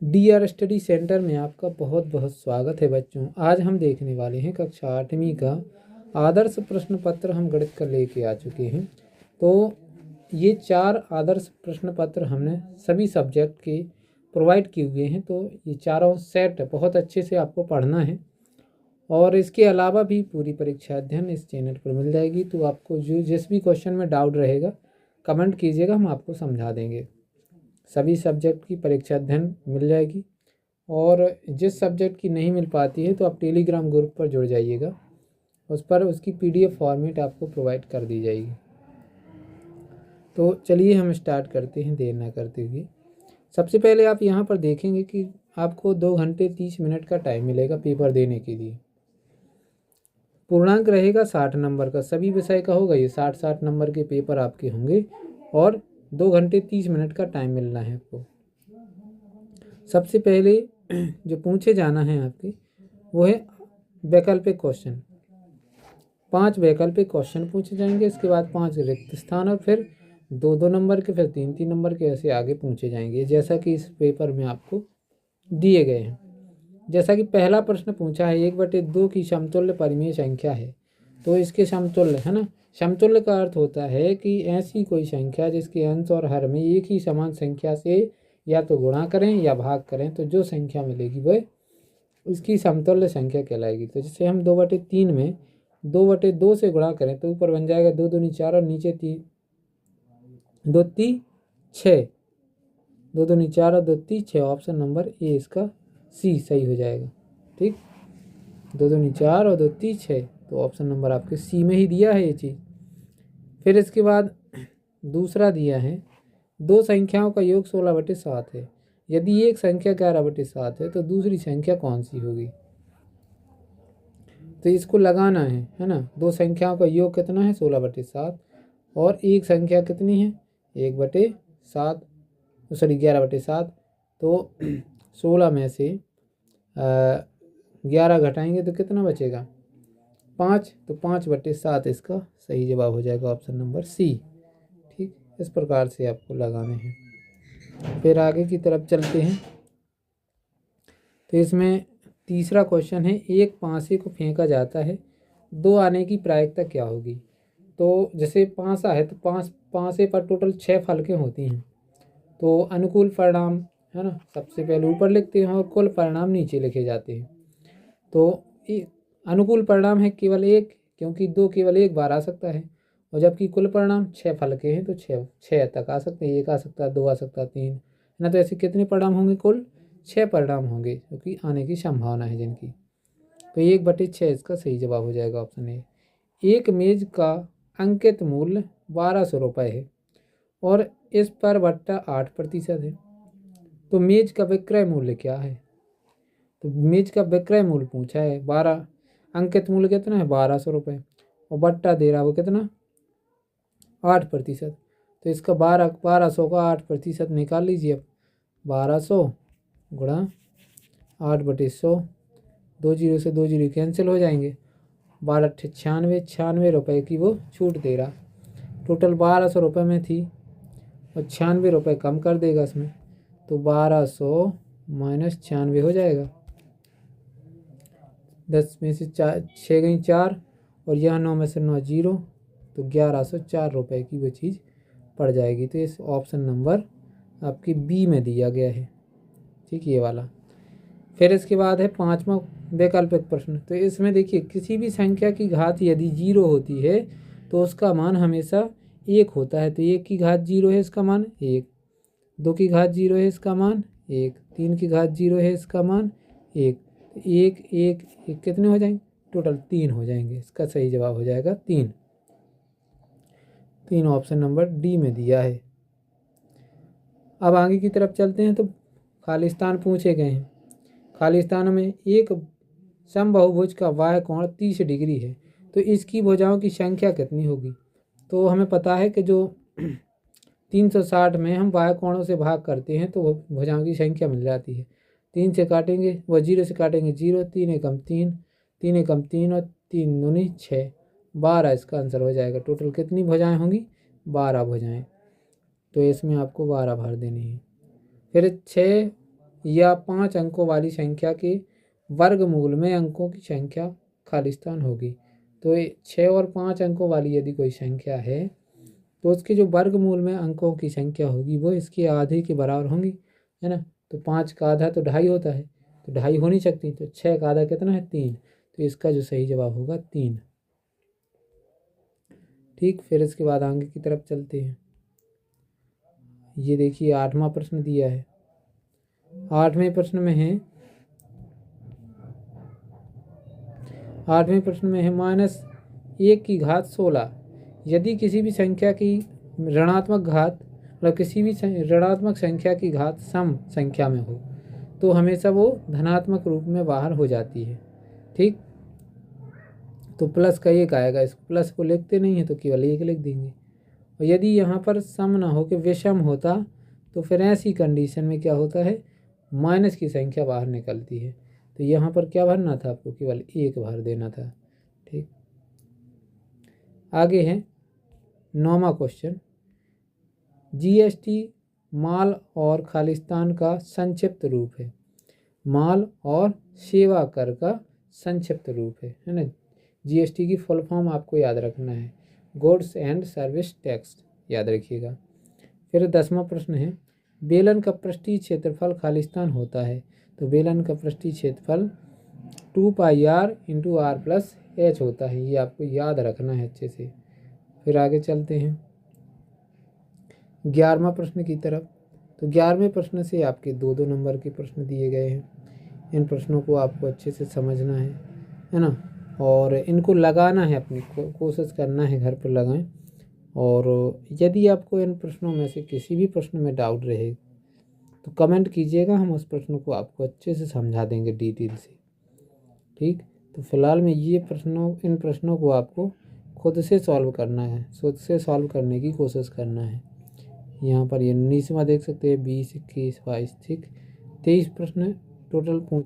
D R study centre में आपका बहुत बहुत स्वागत है बच्चों। आज हम देखने वाले हैं कक्षा 8वीं का आदर्श प्रश्न पत्र हम गणित का लेके आ चुके हैं। तो ये 4 आदर्श प्रश्न पत्र हमने सभी सब्जेक्ट के प्रोवाइड किए हुए हैं। तो ये चारों सेट बहुत अच्छे से आपको पढ़ना है और इसके अलावा भी पूरी परीक्षा अध्ययन इस चैनल पर मिल जाएगी। तो आपको जो जिस भी क्वेश्चन में डाउट रहेगा कमेंट कीजिएगा, हम आपको समझा देंगे। सभी सब्जेक्ट की परीक्षा अध्ययन मिल जाएगी और जिस सब्जेक्ट की नहीं मिल पाती है तो आप टेलीग्राम ग्रुप पर जुड़ जाइएगा, उस पर उसकी पीडीएफ फॉर्मेट आपको प्रोवाइड कर दी जाएगी। तो चलिए हम स्टार्ट करते हैं देर ना करते हुए। सबसे पहले आप यहाँ पर देखेंगे कि आपको 2 घंटे 30 मिनट का टाइम मिलेगा पेपर देने के लिए। पूर्णांक रहेगा 60 नंबर का, सभी विषय का होगा। ये 60 नंबर के पेपर आपके होंगे और 2 घंटे 30 मिनट का टाइम मिलना है आपको। सबसे पहले जो पूछे जाना है आपके वो है वैकल्पिक क्वेश्चन। 5 वैकल्पिक क्वेश्चन पूछे जाएंगे, इसके बाद 5 रिक्त स्थान और फिर 2-2 नंबर के, फिर 3-3 नंबर के, ऐसे आगे पूछे जाएंगे जैसा कि इस पेपर में आपको दिए गए हैं। जैसा कि पहला प्रश्न पूछा है 1/2 की समतुल्य परिमेय संख्या है, तो इसके समतुल्य है ना। समतुल्य का अर्थ होता है कि ऐसी कोई संख्या जिसके अंश और हर में एक ही समान संख्या से या तो गुणा करें या भाग करें, तो जो संख्या मिलेगी वह उसकी समतुल्य संख्या कहलाएगी। तो जैसे हम 2/3 में 2/2 से गुणा करें तो ऊपर बन जाएगा 2 दूनी 4 और नीचे 2 ती 6, 2 दूनी 4 और 2 ती 6। ऑप्शन नंबर ए इसका सी सही हो जाएगा। ठीक, 2 दूनी 4 और 2 ती 6, तो ऑप्शन नंबर आपके सी में ही दिया है ये चीज़। फिर इसके बाद दूसरा दिया है 2 संख्याओं का योग 16/7 है। यदि एक संख्या 11/7 है तो दूसरी संख्या कौन सी होगी। तो इसको लगाना है ना। 2 संख्याओं का योग कितना है 16/7 और एक संख्या कितनी है 1/7, सॉरी 11/7। तो 16 में से 11 घटाएंगे तो कितना बचेगा 5, तो 5/7 इसका सही जवाब हो जाएगा, ऑप्शन नंबर सी। ठीक, इस प्रकार से आपको लगाने हैं। फिर आगे की तरफ चलते हैं। तो इसमें तीसरा क्वेश्चन है एक पांसे को फेंका जाता है, 2 आने की प्रायिकता क्या होगी। तो जैसे पांसा है तो पांसे पर टोटल 6 फलकें होती हैं। तो अनुकूल परिणाम है ना सबसे पहले ऊपर लिखते हैं और कुल परिणाम नीचे लिखे जाते हैं। तो अनुकूल परिणाम है केवल 1, क्योंकि 2 केवल एक बार आ सकता है, और जबकि कुल परिणाम 6 फलके हैं तो 6 तक आ सकते हैं। 1 आ सकता है, 2 आ सकता है, 3 है ना। तो ऐसे कितने परिणाम होंगे, कुल 6 परिणाम होंगे क्योंकि आने की संभावना है जिनकी। तो 1/6 इसका सही जवाब हो जाएगा, ऑप्शन ए। एक मेज का अंकित मूल्य 1200 रुपये है और इस पर बट्टा 8% है, तो मेज का विक्रय मूल्य क्या है। तो मेज का विक्रय मूल्य पूछा है, 12, अंकित मूल्य कितना है 1200 रुपये और बट्टा दे रहा वो कितना 8%। तो इसका 1200 का 8% निकाल लीजिए। अब 1200 गुणा 8/100, 2 जीरो से 2 जीरो कैंसिल हो जाएंगे। 12 96 रुपये की वो छूट दे रहा। टोटल 1200 रुपये में थी और 96 रुपये कम कर देगा इसमें, तो 1200 माइनस 96 हो जाएगा। 10 में से 6 गई 4 और यह 9 में से 9 जीरो, तो 1104 रुपये की वो चीज़ पड़ जाएगी। तो इस ऑप्शन नंबर आपकी बी में दिया गया है। ठीक, ये वाला। फिर इसके बाद है 5वां वैकल्पिक प्रश्न। तो इसमें देखिए किसी भी संख्या की घात यदि 0 होती है तो उसका मान हमेशा 1 होता है। तो 1 की घात 0 है इसका मान 1, 2 की घात 0 है इसका मान 1, 3 की घात 0 है इसका मान 1। 1 1 1 कितने हो जाएंगे, टोटल 3 हो जाएंगे। इसका सही जवाब हो जाएगा 3। ऑप्शन नंबर डी में दिया है। अब आगे की तरफ चलते हैं। तो खाली स्थान पूछे गए हैं। खाली स्थान में एक समबाहुभुज का बाह्य कोण 30 डिग्री है, तो इसकी भुजाओं की संख्या कितनी होगी। तो हमें पता है कि जो 360 में हम बाह्य कोणों से भाग करते हैं तो भुजाओं की संख्या मिल जाती है। 3 से काटेंगे, वह 0 से काटेंगे 0, 3 एकम 3, 3 एकम 3 और 3 दूनी 6, 12 इसका आंसर हो जाएगा। टोटल कितनी भुजाएं होंगी 12 भुजाएं, तो इसमें आपको 12 भर देनी है। फिर 6 या 5 अंकों वाली संख्या के वर्गमूल में अंकों की संख्या खालिस्तान होगी। तो 6 और 5 अंकों वाली यदि कोई संख्या है तो उसके जो वर्गमूल में अंकों की संख्या होगी वो इसके आधे के बराबर होंगी, है ना। तो 5 का आधा तो 2.5 होता है, तो 2.5 हो नहीं सकती, तो 6 का आधा कितना है 3, तो इसका जो सही जवाब होगा 3। ठीक, फिर इसके बाद आगे की तरफ चलते हैं। ये देखिए 8वां प्रश्न दिया है। 8वें प्रश्न में है -1 की घात 16 यदि किसी भी संख्या की ऋणात्मक घात मतलब किसी भी ऋणात्मक संख्या की घात सम संख्या में हो तो हमेशा वो धनात्मक रूप में बाहर हो जाती है। ठीक, तो प्लस का 1 आएगा, इस प्लस को लिखते नहीं है तो केवल 1 लिख देंगे। और यदि यहाँ पर सम ना हो के विषम होता तो फिर ऐसी कंडीशन में क्या होता है, माइनस की संख्या बाहर निकलती है। तो यहाँ पर क्या भरना था आपको, केवल 1 भर देना था। ठीक, आगे है 9वां क्वेश्चन। जीएसटी माल और खालिस्तान का संक्षिप्त रूप है। माल और सेवा कर का संक्षिप्त रूप है ना। जीएसटी की फुल फॉर्म आपको याद रखना है, गुड्स एंड सर्विस टैक्स, याद रखिएगा। फिर 10वां प्रश्न है, बेलन का पृष्ठीय क्षेत्रफल खालिस्तान होता है। तो बेलन का पृष्ठीय क्षेत्रफल 2πr × r+h होता है, ये आपको याद रखना है अच्छे से। फिर आगे चलते हैं 11वां प्रश्न की तरफ। तो 11वें प्रश्न से आपके 2-2 नंबर के प्रश्न दिए गए हैं। इन प्रश्नों को आपको अच्छे से समझना है ना, और इनको लगाना है, अपनी कोशिश करना है घर पर लगाएं। और यदि आपको इन प्रश्नों में से किसी भी प्रश्न में डाउट रहे तो कमेंट कीजिएगा, हम उस प्रश्न को आपको अच्छे से समझा देंगे डिटेल से। ठीक, तो फिलहाल में इन प्रश्नों को आपको खुद से सॉल्व करना है, खुद से सॉल्व करने की कोशिश करना है। यहाँ पर ये 19वां देख सकते हैं, 20, 21, 22, ठीक 23 प्रश्न टोटल पूछ